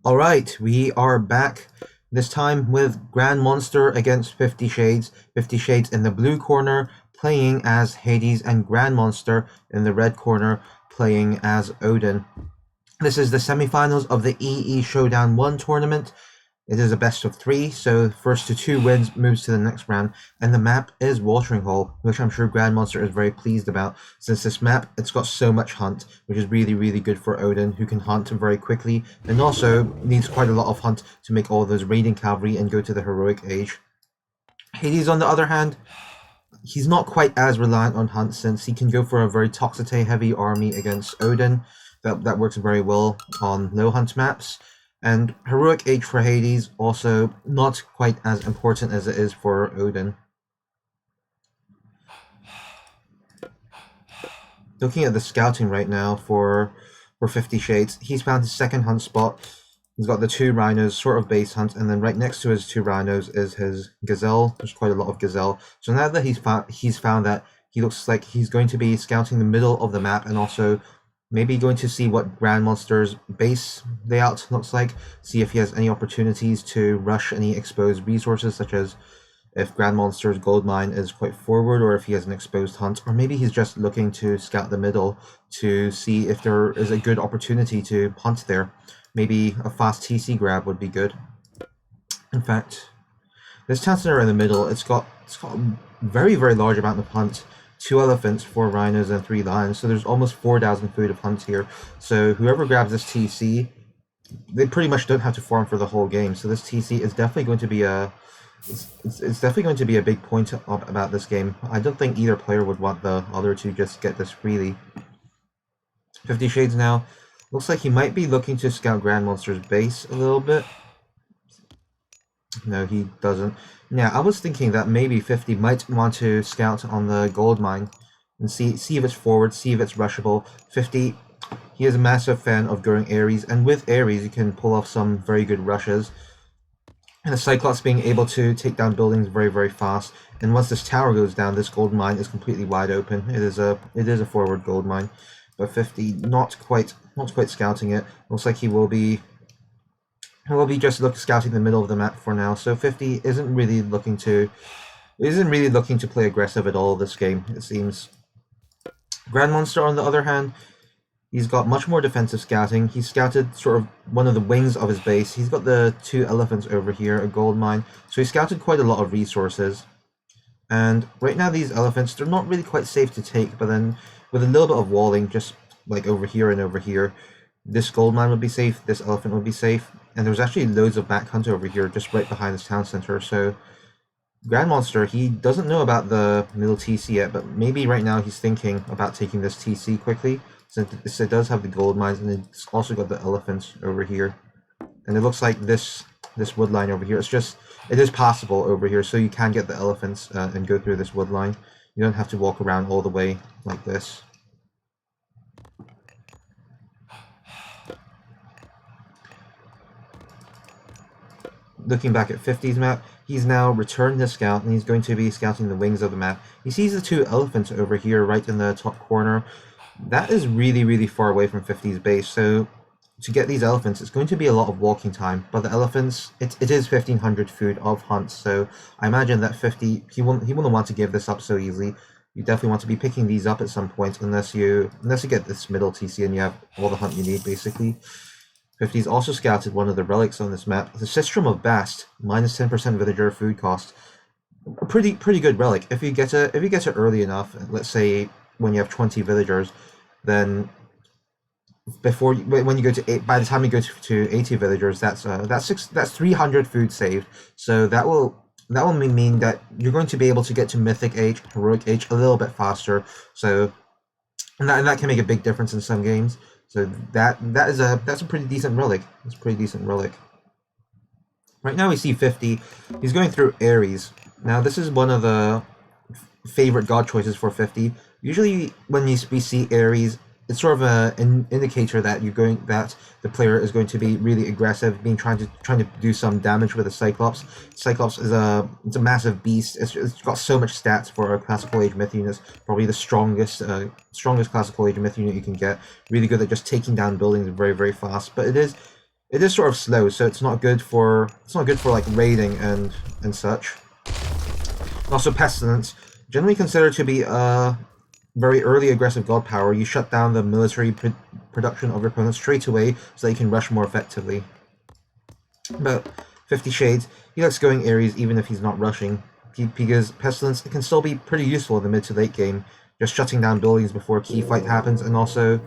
Alright, we are back, this time with GrandMonster against 50 Shades. 50 Shades in the blue corner, playing as Hades, and GrandMonster in the red corner, playing as Odin. This is the semifinals of the EE Showdown 1 tournament. It is a best of 3, so first to 2 wins moves to the next round, and the map is Watering Hole, which I'm sure GrandMonster is very pleased about, since this map, it's got so much hunt, which is really good for Odin, who can hunt very quickly, and also needs quite a lot of hunt to make all those raiding cavalry and go to the heroic age. Hades, on the other hand, he's not quite as reliant on hunt, since he can go for a very Toxite heavy army against Odin. That works very well on low hunt maps. And heroic age for Hades, also not quite as important as it is for Odin. Looking at the scouting right now for 50 Shades, he's found his second hunt spot. He's got the 2 rhinos, sort of base hunt, and then right next to his 2 rhinos is his gazelle. There's quite a lot of gazelle. So now that he's found that, he looks like he's going to be scouting the middle of the map, and also maybe going to see what GrandMonster's base layout looks like, see if he has any opportunities to rush any exposed resources, such as if GrandMonster's gold mine is quite forward, or if he has an exposed hunt, or maybe he's just looking to scout the middle to see if there is a good opportunity to hunt there. Maybe a fast TC grab would be good. In fact, this town center in the middle, it's got a very large amount of hunt. 2 elephants, 4 rhinos, and 3 lions, so there's almost 4,000 food of hunt here. So whoever grabs this TC, they pretty much don't have to farm for the whole game. So this TC is definitely going to be it's definitely going to be a big point about this game. I don't think either player would want the other to just get this freely. 50 Shades now looks like he might be looking to scout GrandMonster's base a little bit. No, he doesn't. Yeah, I was thinking that maybe 50 might want to scout on the gold mine and see if it's forward, see if it's rushable. 50, he is a massive fan of going Ares, and with Ares you can pull off some very good rushes. And the Cyclops being able to take down buildings very fast. And once this tower goes down, this gold mine is completely wide open. It is a forward gold mine. But 50 not quite scouting it. Looks like he will be just scouting the middle of the map for now. So 50 isn't really looking to play aggressive at all this game, it seems. GrandMonster, on the other hand, he's got much more defensive scouting. He scouted sort of one of the wings of his base. He's got the 2 elephants over here, a gold mine. So he scouted quite a lot of resources. And right now these elephants, they're not really quite safe to take, but then with a little bit of walling, just like over here and over here, this gold mine would be safe, this elephant would be safe, and there's actually loads of back hunt over here, just right behind this town center. So GrandMonster, he doesn't know about the middle TC yet, but maybe right now he's thinking about taking this TC quickly, since it does have the gold mines, and it's also got the elephants over here. And it looks like this wood line over here, it is passable over here, so you can get the elephants and go through this wood line. You don't have to walk around all the way like this. Looking back at 50's map, he's now returned the scout, and he's going to be scouting the wings of the map. He sees the 2 elephants over here, right in the top corner. That is really far away from 50's base, so to get these elephants, it's going to be a lot of walking time. But the elephants, it is 1,500 food of hunt, so I imagine that 50, he wouldn't want to give this up so easily. You definitely want to be picking these up at some point, unless you get this middle TC and you have all the hunt you need, basically. 50's also scouted one of the relics on this map, the Sistrum of Bast, minus 10% villager food cost. A pretty good relic. If you get it early enough, let's say when you have 20 villagers, then when you go to 8, by the time you go to 80 villagers, that's 300 food saved. So that will mean that you're going to be able to get to Mythic Age, Heroic Age a little bit faster. So and that can make a big difference in some games. So that's a pretty decent relic. It's a pretty decent relic. Right now we see 50. He's going through Ares. Now this is one of the favorite god choices for 50. Usually when we see Ares, it's sort of an indicator that the player is going to be really aggressive, trying to do some damage with a Cyclops. Cyclops is a massive beast. It's got so much stats for a classical age myth unit. Probably the strongest classical age myth unit you can get. Really good at just taking down buildings very fast. But it is it is sort of slow, so it's not good for like raiding and such. And also Pestilence, generally considered to be a very early aggressive god power. You shut down the military production of your opponent straight away so that you can rush more effectively. But 50 Shades, he likes going Ares even if he's not rushing, because Pestilence can still be pretty useful in the mid to late game, just shutting down buildings before a key fight happens, and also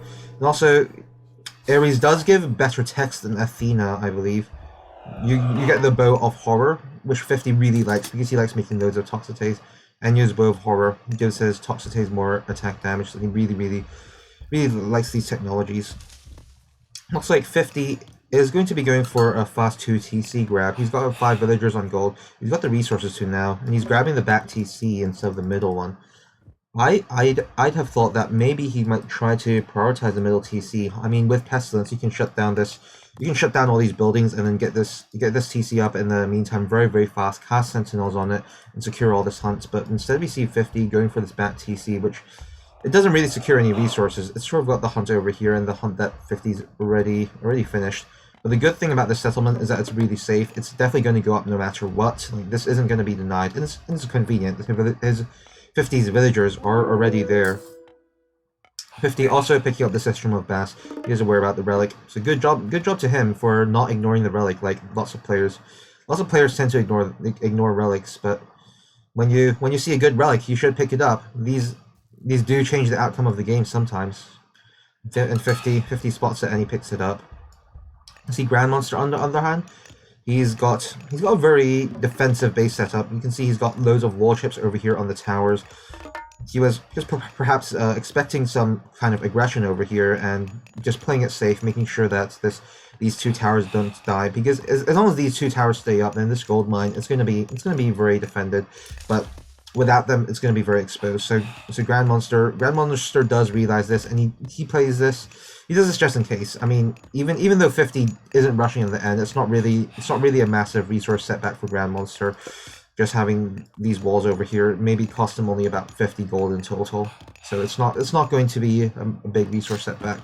Ares does give better text than Athena, I believe. You get the Bow of Horror, which 50 really likes because he likes making loads of Toxitates, and use Bow of Horror gives his Toxitates more attack damage, so he really likes these technologies. Looks like 50 is going to be going for a fast 2 TC grab. He's got 5 villagers on gold. He's got the resources to now, and he's grabbing the back TC instead of the middle one. I'd have thought that maybe he might try to prioritize the middle TC. I mean, with Pestilence, you can shut down all these buildings and then get this TC up in the meantime very fast, cast Sentinels on it, and secure all this hunt. But instead we see 50 going for this back TC, which it doesn't really secure any resources. It's sort of got the hunt over here and the hunt that 50's already finished. But the good thing about this settlement is that it's really safe. It's definitely going to go up no matter what. Like, this isn't going to be denied. And it's convenient. His 50's villagers are already there. 50 also picking up the System of Bass. He is aware about the relic. So good job to him for not ignoring the relic like lots of players. Lots of players tend to ignore relics, but when you see a good relic, you should pick it up. These do change the outcome of the game sometimes. And 50 spots it and he picks it up. See GrandMonster on the other hand, he's got a very defensive base setup. You can see he's got loads of wall chips over here on the towers. He was just perhaps expecting some kind of aggression over here and just playing it safe, making sure that these 2 towers don't die. Because as long as these 2 towers stay up, then this gold mine it's gonna be very defended. But without them, it's going to be very exposed. So GrandMonster does realize this, and he plays this. He does this just in case. I mean, even though 50 isn't rushing in the end, it's not really a massive resource setback for GrandMonster. Just having these walls over here maybe cost him only about 50 gold in total. So it's not going to be a big resource setback.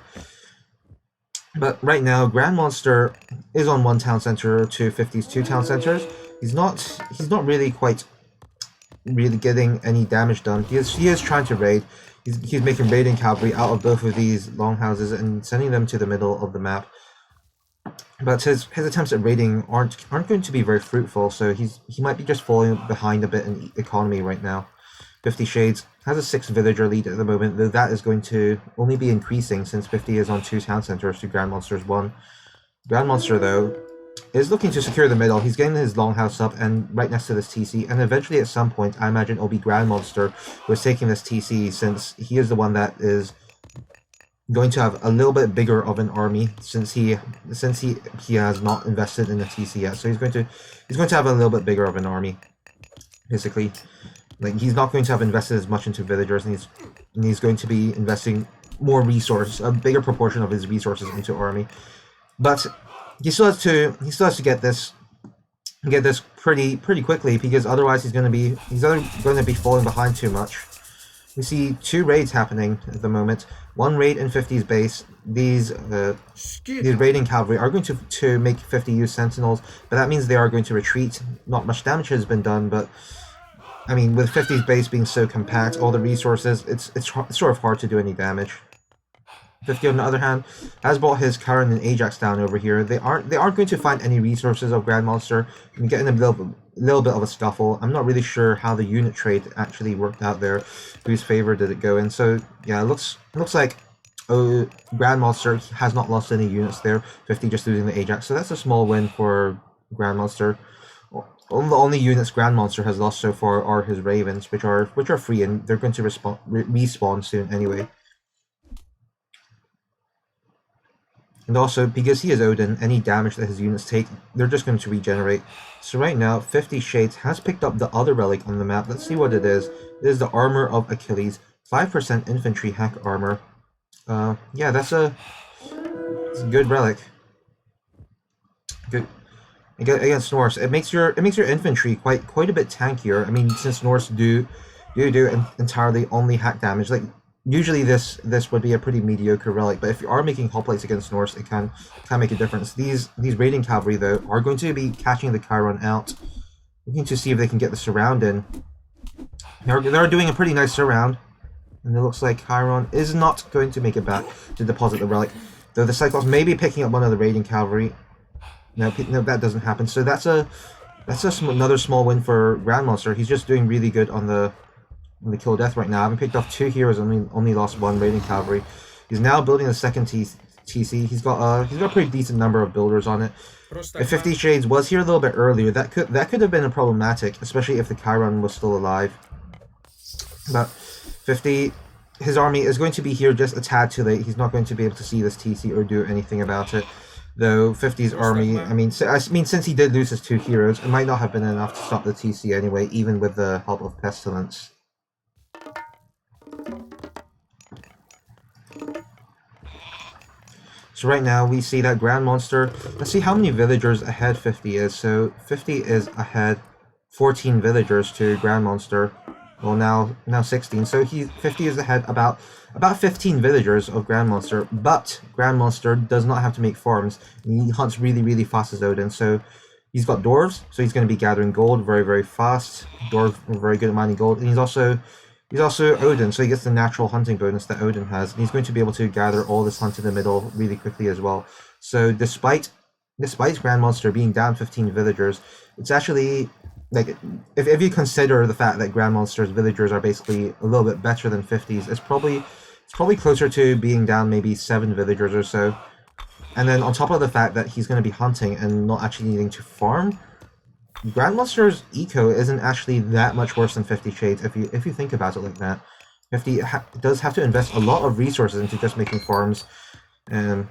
But right now, GrandMonster is on 1 town center to 50's 2 town centers. He's not really getting any damage done. He is trying to raid. He's making raiding cavalry out of both of these longhouses and sending them to the middle of the map. But his attempts at raiding aren't going to be very fruitful, so he might be just falling behind a bit in economy right now. 50 Shades has a 6 villager lead at the moment, though that is going to only be increasing since 50 is on 2 town centers to GrandMonster's 1. GrandMonster, though, is looking to secure the middle. He's getting his longhouse up and right next to this TC, and eventually at some point I imagine it'll be GrandMonster who is taking this TC, since he is the one that is going to have a little bit bigger of an army, since he has not invested in the TC yet. So he's going to have a little bit bigger of an army, basically. Like, he's not going to have invested as much into villagers, and he's going to be investing more resources, a bigger proportion of his resources into army. But he still has to get this pretty quickly, because otherwise he's going to be falling behind too much. We see 2 raids happening at the moment. 1 raid in 50's base. These raiding cavalry are going to make 50 use sentinels, but that means they are going to retreat. Not much damage has been done, but I mean, with 50's base being so compact, all the resources, it's sort of hard to do any damage. 50 on the other hand has brought his Karen and Ajax down over here. They aren't going to find any resources of GrandMonster and get in a little bit of a scuffle. I'm not really sure how the unit trade actually worked out there, whose favor did it go in. So yeah, it looks like GrandMonster has not lost any units there. 50 just losing the Ajax, so that's a small win for GrandMonster. The only units GrandMonster has lost so far are his Ravens, which are free, and they're going to respawn soon anyway. And also, because he is Odin, any damage that his units take, they're just going to regenerate. So right now, 50 Shades has picked up the other relic on the map. Let's see what it is. It is the Armor of Achilles. 5% infantry hack armor. Yeah, it's a good relic. Good. Against Norse, it makes your infantry quite a bit tankier. I mean, since Norse do entirely only hack damage, like usually this would be a pretty mediocre relic, but if you are making hull plates against Norse, it can make a difference. These raiding cavalry though are going to be catching the Chiron out, looking to see if they can get the surround in. They're doing a pretty nice surround, and it looks like Chiron is not going to make it back to deposit the relic, though the Cyclops may be picking up one of the raiding cavalry. No, that doesn't happen. So that's another small win for GrandMonster. He's just doing really good on the kill death right now. Having picked off 2 heroes, only lost 1 raiding cavalry. He's now building the second TC. He's got a pretty decent number of builders on it. If 50 Shades was here a little bit earlier, that could have been problematic, especially if the Chiron was still alive. But 50, his army is going to be here just a tad too late. He's not going to be able to see this TC or do anything about it. Though 50's army, I mean, since he did lose his 2 heroes, it might not have been enough to stop the TC anyway, even with the help of Pestilence. So right now we see that GrandMonster, let's see how many villagers ahead 50 is. So 50 is ahead 14 villagers to GrandMonster. Well, now 16. So 50 is ahead about 15 villagers of GrandMonster, but GrandMonster does not have to make farms. And he hunts really fast as Odin. So he's got dwarves, so he's going to be gathering gold very fast. Dwarves are very good at mining gold, and he's also Odin, so he gets the natural hunting bonus that Odin has, and he's going to be able to gather all this hunt in the middle really quickly as well. So despite GrandMonster being down 15 villagers, it's actually, like, if you consider the fact that GrandMonster's villagers are basically a little bit better than 50's, it's probably closer to being down maybe 7 villagers or so. And then on top of the fact that he's going to be hunting and not actually needing to farm, GrandMonster's eco isn't actually that much worse than 50 Shades if you think about it like that. 50 does have to invest a lot of resources into just making farms, and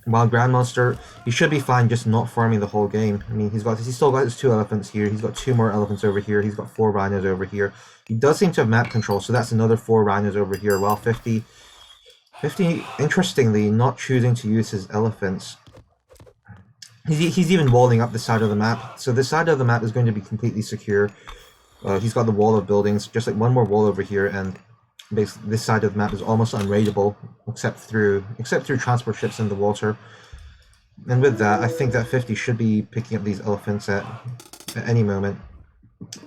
while GrandMonster, he should be fine just not farming the whole game. I mean, he's still got his 2 elephants here, he's got 2 more elephants over here, he's got 4 rhinos over here. He does seem to have map control, so that's another 4 rhinos over here, while 50, interestingly, not choosing to use his elephants. He's even walling up the side of the map, so this side of the map is going to be completely secure. He's got the wall of buildings, just like one more wall over here, and basically this side of the map is almost unraidable, except through transport ships in the water. And with that, I think that 50 should be picking up these elephants at any moment.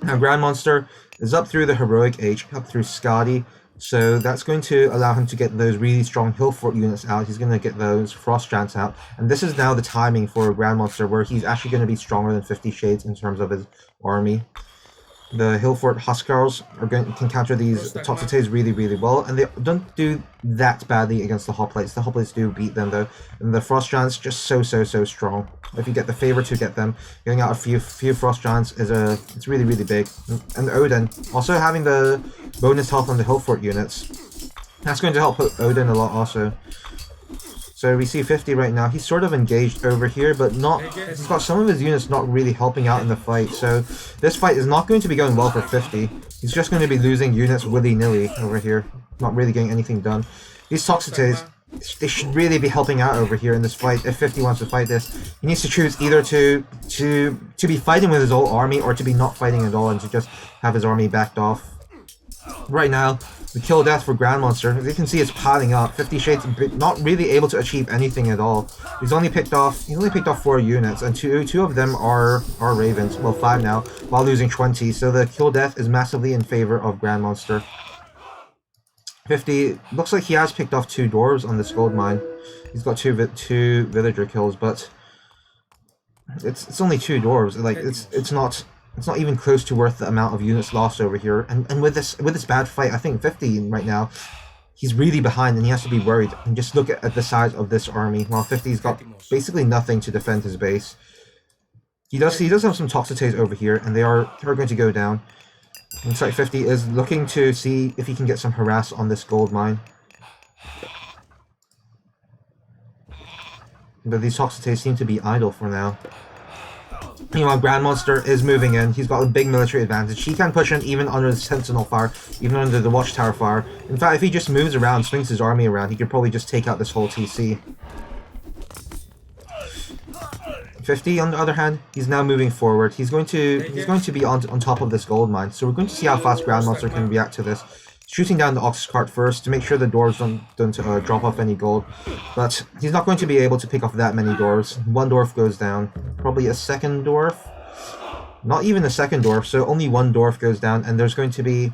Now GrandMonster is up through the Heroic H, up through Skadi, so that's going to allow him to get those really strong hill fort units out. He's going to get those frost giants out, and this is now the timing for GrandMonster where he's actually going to be stronger than 50 Shades in terms of his army. The hill fort Huskarls can counter these Toxotes really well, and they don't do that badly against the hoplites. The hoplites do beat them though, and the frost giants just so strong. If you get the favor to get them, getting out a few frost giants it's really big. And Odin also having the bonus health on the hill fort units, that's going to help Odin a lot also. So we see 50 right now, he's sort of engaged over here, but he's got some of his units not really helping out in the fight, so this fight is not going to be going well for 50. He's just going to be losing units willy-nilly over here, not really getting anything done. These Toxotes, they should really be helping out over here in this fight. If 50 wants to fight this, he needs to choose either to be fighting with his whole army, or to be not fighting at all and to just have his army backed off. Right now, the kill death for GrandMonster, as you can see, it's piling up. 50 Shades not really able to achieve anything at all. He's only picked off 4 units, and two of them are Ravens. Well, 5 now, while losing 20. So the kill death is massively in favor of GrandMonster. 50 looks like he has picked off 2 dwarves on this gold mine. He's got 2 villager kills, but it's only 2 dwarves. Like it's not even close to worth the amount of units lost over here. And with this bad fight, I think 50 right now, he's really behind and he has to be worried. And just look at the size of this army. While 50's got basically nothing to defend his base. He does have some Toxotes over here, and they are going to go down. Looks like 50 is looking to see if he can get some harass on this gold mine. But these Toxotes seem to be idle for now. Meanwhile, GrandMonster is moving in. He's got a big military advantage. He can push in even under the Sentinel fire, even under the Watchtower fire. In fact, if he just moves around, swings his army around, he could probably just take out this whole TC. 50, on the other hand, he's now moving forward. He's going to be on top of this gold mine. So we're going to see how fast GrandMonster can react to this. He's shooting down the ox cart first to make sure the doors don't drop off any gold. But he's not going to be able to pick off that many dwarves. One dwarf goes down. Probably a second dwarf. Not even a second dwarf, so only one dwarf goes down, and there's going to be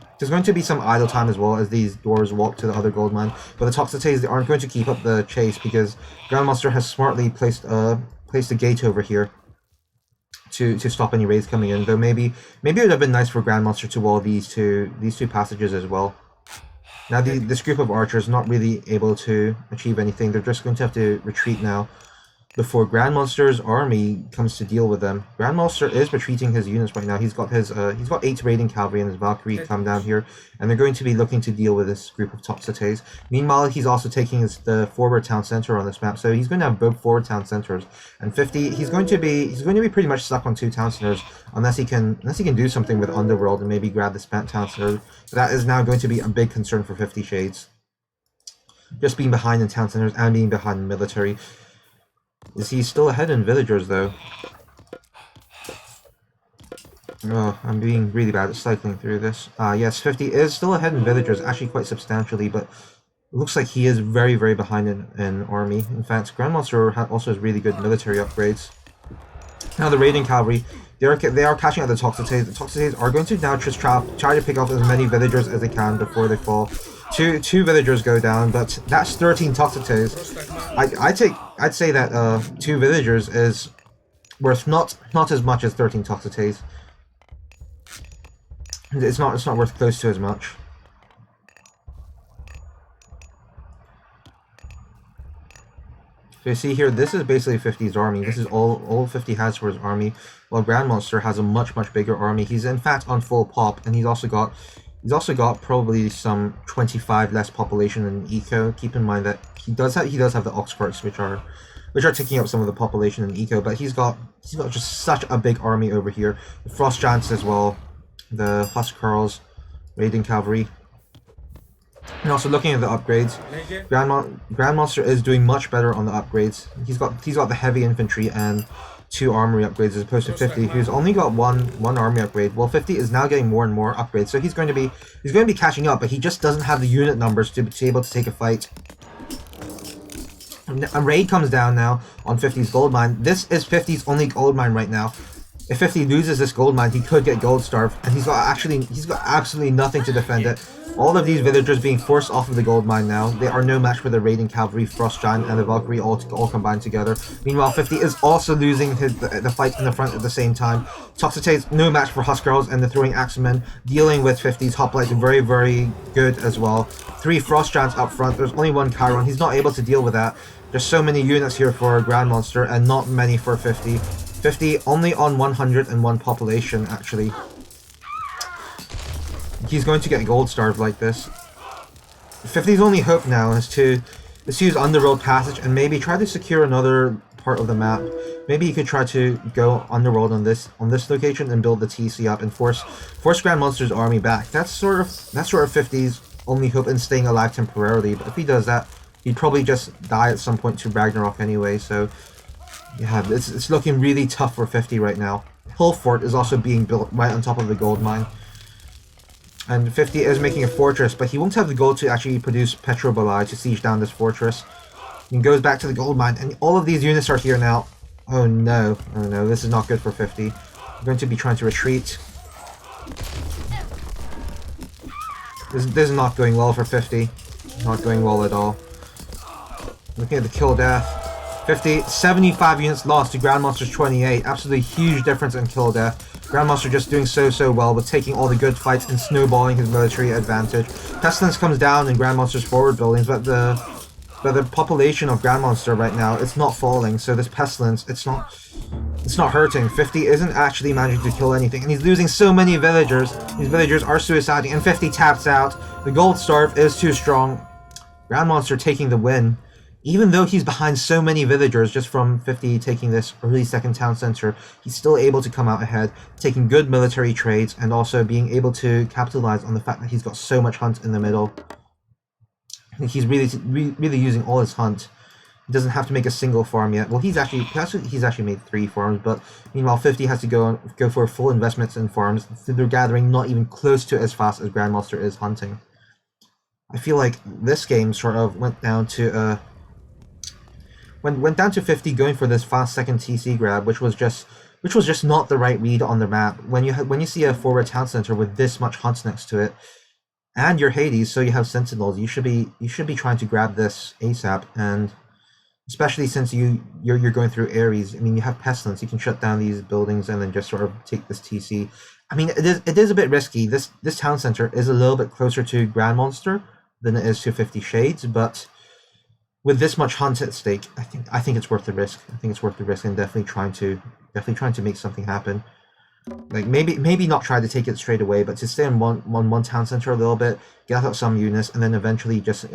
some idle time as well as these dwarves walk to the other gold mine. But the Toxotes, they aren't going to keep up the chase because GrandMonster has smartly placed a gate over here to stop any raids coming in. Though maybe it would have been nice for GrandMonster to wall these two passages as well. Now this group of archers not really able to achieve anything. They're just going to have to retreat now before GrandMonster's army comes to deal with them. GrandMonster is retreating his units right now. He's got 8 raiding cavalry and his Valkyrie come down here, and they're going to be looking to deal with this group of Toxotes. Meanwhile, he's also taking the forward town center on this map, so he's going to have both forward town centers. And 50, he's going to be pretty much stuck on 2 town centers unless he can do something with Underworld and maybe grab the spent town center. So that is now going to be a big concern for 50 Shades. Just being behind in town centers and being behind in military. Is he still ahead in villagers, though? Oh, I'm being really bad at cycling through this. Yes, 50 is still ahead in villagers, actually quite substantially, but it looks like he is very, very behind in army. In fact, GrandMonster also has really good military upgrades. Now the raiding cavalry, they are catching up the Toxotes. The Toxotes are going to now just try to pick off as many villagers as they can before they fall. Two villagers go down, but that's 13 Toxotes. I'd say that 2 villagers is worth not as much as 13 Toxotes. It's not worth close to as much. So you see here, this is basically 50's army. This is all 50 has for his army, while GrandMonster has a much bigger army. He's in fact on full pop, and he's also got probably some 25 less population in eco. Keep in mind that he does have the ox carts, which are taking up some of the population in eco, but he's got just such a big army over here. The Frost Giants as well, the Huskarls, raiding cavalry. And also looking at the upgrades, GrandMonster is doing much better on the upgrades. He's got the heavy infantry and 2 armory upgrades as opposed to 50, who's only got one army upgrade. Well, 50 is now getting more and more upgrades, so he's going to be catching up, but he just doesn't have the unit numbers to be able to take a fight. A raid comes down now on 50's gold mine. This is 50's only gold mine right now. If 50 loses this gold mine, he could get gold starved, and he's got absolutely nothing to defend it. All of these villagers being forced off of the gold mine now. They are no match for the raiding cavalry, Frost Giant, and the Valkyrie all combined together. Meanwhile, 50 is also losing the fight in the front at the same time. Toxotes, no match for Huskarls, and the throwing axemen dealing with 50's hoplites very, very good as well. 3 Frost Giants up front. There's only 1 Chiron. He's not able to deal with that. There's so many units here for GrandMonster and not many for 50. 50 only on 101 population, actually. He's going to get gold starved like this. 50's only hope now is to use Underworld Passage and maybe try to secure another part of the map. Maybe he could try to go Underworld on this location and build the TC up and force GrandMonster's army back. That's sort of 50's only hope in staying alive temporarily. But if he does that, he'd probably just die at some point to Ragnarok anyway. So yeah, it's looking really tough for 50 right now. Hill Fort is also being built right on top of the gold mine. And 50 is making a fortress, but he won't have the gold to actually produce Petrobalai to siege down this fortress. He goes back to the gold mine, and all of these units are here now. Oh no, this is not good for 50. I'm going to be trying to retreat. This is not going well for 50. Not going well at all. Looking at the kill death. 50, 75 units lost to GrandMonster's 28. Absolutely huge difference in kill death. GrandMonster just doing so well with taking all the good fights and snowballing his military advantage. Pestilence comes down in GrandMonster's forward buildings, but the population of GrandMonster right now, it's not falling. So this Pestilence, it's not hurting. 50 isn't actually managing to kill anything, and he's losing so many villagers. These villagers are suiciding, and 50 taps out. The gold starve is too strong. GrandMonster taking the win. Even though he's behind so many villagers just from 50 taking this early second town center, he's still able to come out ahead, taking good military trades and also being able to capitalize on the fact that he's got so much hunt in the middle. He's really using all his hunt. He doesn't have to make a single farm yet. Well, he's actually made 3 farms, but meanwhile 50 has to go for full investments in farms. So they're gathering not even close to as fast as GrandMonster is hunting. I feel like this game sort of went down to went down to 50, going for this fast second TC grab, which was just not the right read on the map. When you see a forward town center with this much hunt next to it, and your Hades, so you have sentinels, you should be trying to grab this ASAP, and especially since you're going through Ares. I mean, you have pestilence, you can shut down these buildings and then just sort of take this TC. I mean, it is a bit risky. This town center is a little bit closer to GrandMonster than it is to 50 Shades, but with this much hunt at stake, I think it's worth the risk. I think it's worth the risk, and definitely trying to make something happen. Like maybe not try to take it straight away, but to stay in one town center a little bit, get out some units, and then eventually just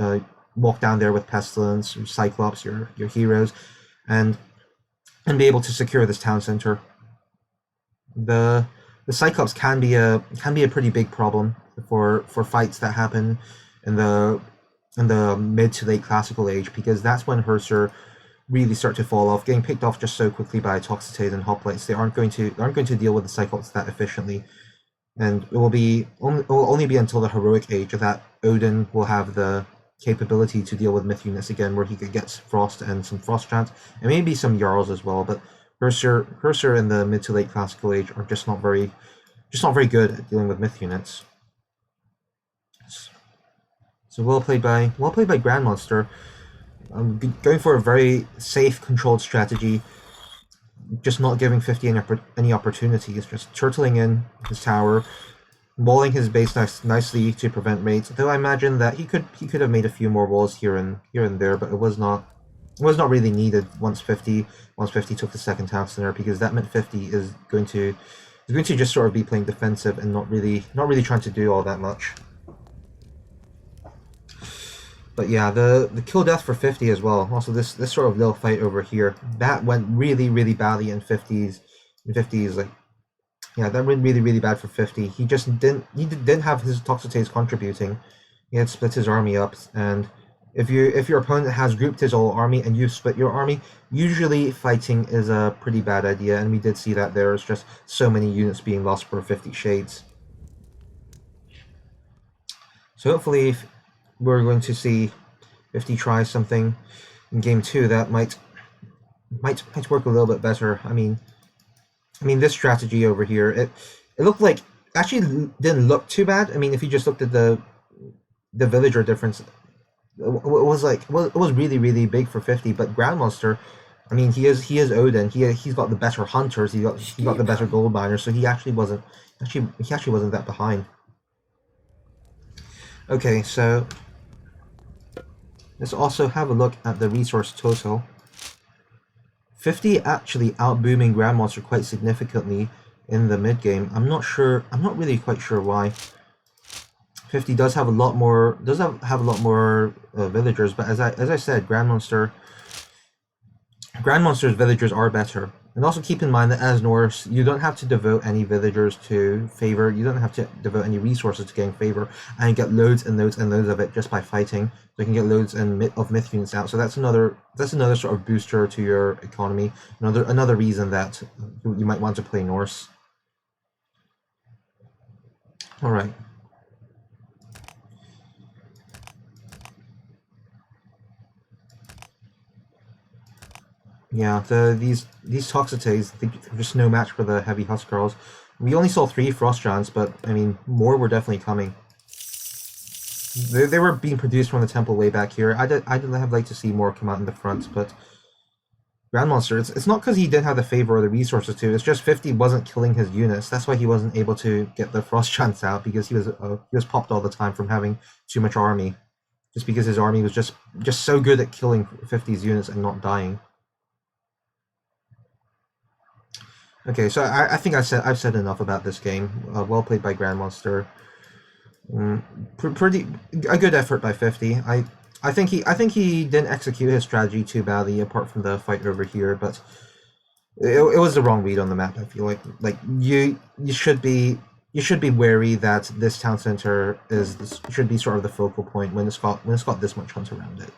walk down there with Pestilence, Cyclops, your heroes, and be able to secure this town center. The Cyclops can be a pretty big problem for fights that happen in the mid to late classical age, because that's when Herser really start to fall off, getting picked off just so quickly by Toxicades and Hoplites. They aren't going to deal with the Cyclops that efficiently, and it will only be until the heroic age that Odin will have the capability to deal with myth units again, where he could get Frost and some Frost Chants, and maybe some Jarls as well. But Herser in the mid to late classical age are just not very good at dealing with myth units. So well played by GrandMonster. Going for a very safe, controlled strategy, just not giving 50 any opportunities, just turtling in his tower, walling his base nicely to prevent raids. Though I imagine that he could have made a few more walls here and there, but it was not really needed once 50 took the second town center, because that meant 50 is going to just sort of be playing defensive and not really trying to do all that much. But yeah, the kill death for 50 as well. Also, this sort of little fight over here, that went really badly in 50s. Like, yeah, that went really bad for 50. He just didn't have his Toxicades contributing. He had split his army up, and if your opponent has grouped his whole army and you split your army, usually fighting is a pretty bad idea, and we did see that there's just so many units being lost for 50 Shades. So hopefully we're going to see 50 try something in game 2 that might work a little bit better. I mean this strategy over here, it looked like, actually didn't look too bad. I mean, if you just looked at the villager difference, it was really big for 50. But GrandMonster, I mean, he is Odin. He's got the better hunters. He got the better gold miners. So he actually wasn't that behind. Okay, so let's also have a look at the resource total. 50 actually outbooming GrandMonster quite significantly in the mid game. I'm not really quite sure why. 50 does have a lot more villagers, but as I said, GrandMonster's villagers are better. And also keep in mind that as Norse, you don't have to devote any villagers to favor. You don't have to devote any resources to getting favor, and you get loads and loads and loads of it just by fighting. So you can get loads of myth units out. So that's another sort of booster to your economy. Another reason that you might want to play Norse. All right. Yeah, these Toxicades, they're just no match for the heavy Huskarls. We only saw 3 Frost Giants, but I mean, more were definitely coming. They were being produced from the temple way back here. I'd have liked to see more come out in the front, but GrandMonster, it's not because he didn't have the favor or the resources to. It's just 50 wasn't killing his units. That's why he wasn't able to get the Frost Giants out, because he was popped all the time from having too much army, just because his army was just so good at killing 50's units and not dying. Okay, so I think I've said enough about this game. Well played by GrandMonster. Pretty a good effort by 50. I think he didn't execute his strategy too badly, apart from the fight over here. But it was the wrong read on the map. I feel like you should be wary that this town center should be sort of the focal point when it's got this much hunt around it.